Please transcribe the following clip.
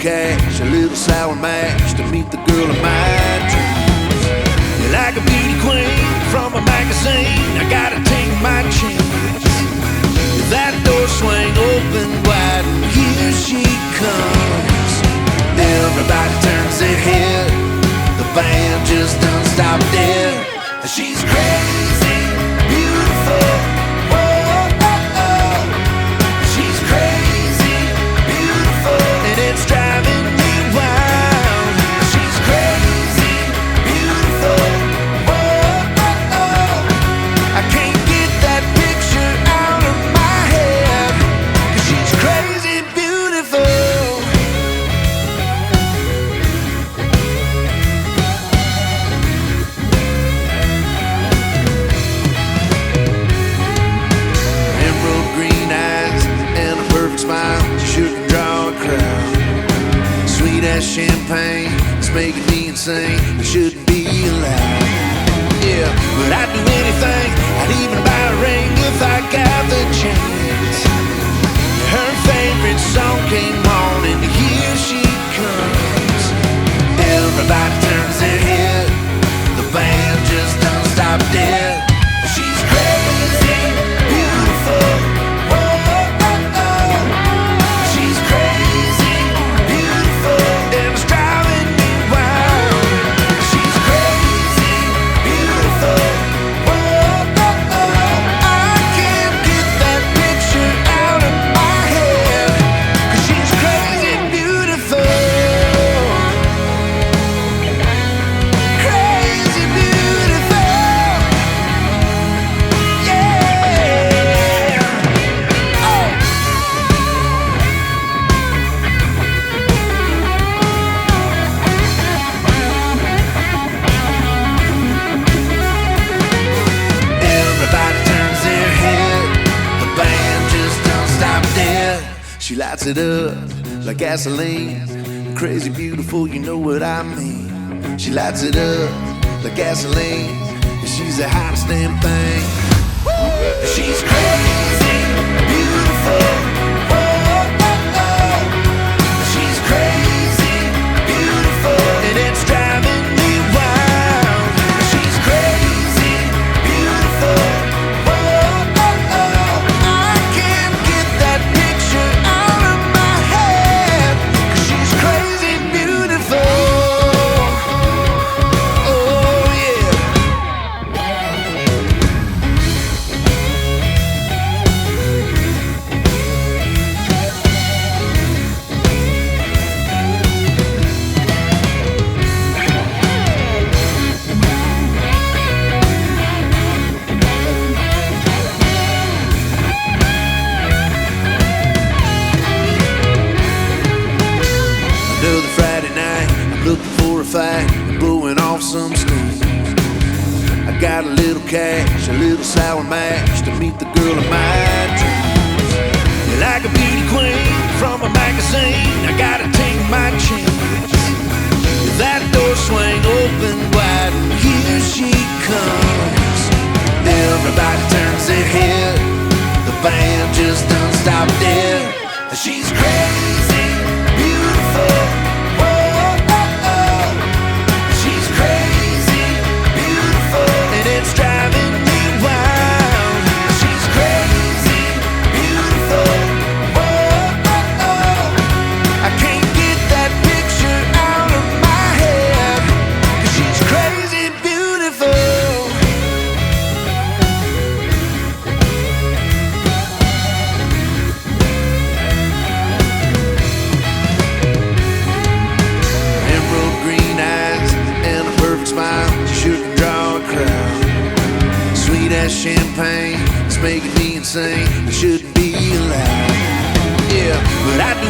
cash, a little sour mash to meet the girl of my dreams. You're like a beauty queen from a magazine. I gotta take my chance. That door swing open wide and here she comes. Everybody turns their head. The band just don't stop dead. She's crazy, beautiful. Whoa, oh, oh. She's crazy, beautiful, and it's driving me wild. She's crazy, beautiful. Whoa, oh, oh. I can't get that picture out of my head, 'cause she's crazy, beautiful. Smile, she shouldn't draw a crowd. Sweet as champagne, it's making me insane. It shouldn't be allowed. Yeah, but I'd do anything. I'd even buy a ring if I got the chance. Her favorite song came on, and here she comes. Everybody turns their head. The band just don't stop dead. She's crazy, beautiful. She lights it up like gasoline. Crazy beautiful, you know what I mean. She lights it up like gasoline, and she's the hottest damn thing. She's crazy, beautiful. Oh, oh, oh. She's crazy, beautiful, and it's driving me wild. She's crazy, beautiful. Oh, oh, oh. I can't get that picture out of my head, 'cause she's crazy, beautiful. Oh yeah. Another Friday night, I'm looking for a fight, I'm blowing off some steam. I got a little cash, a little sour mash to meet the girl of my dreams. You're like a beauty queen from a magazine. I gotta take my chance. That door swing open wide and here she comes. Everybody turns their head. The band just don't stop dead. She's crazy, beautiful. Oh, oh, oh. She's crazy, beautiful, and it's driving me wild. She's crazy, beautiful. Oh, oh, oh. I can't get that picture out of my head, 'cause she's crazy, beautiful. Smile, she shouldn't draw a crowd. Sweet as champagne, it's making me insane. It shouldn't be allowed. Yeah, but I'd do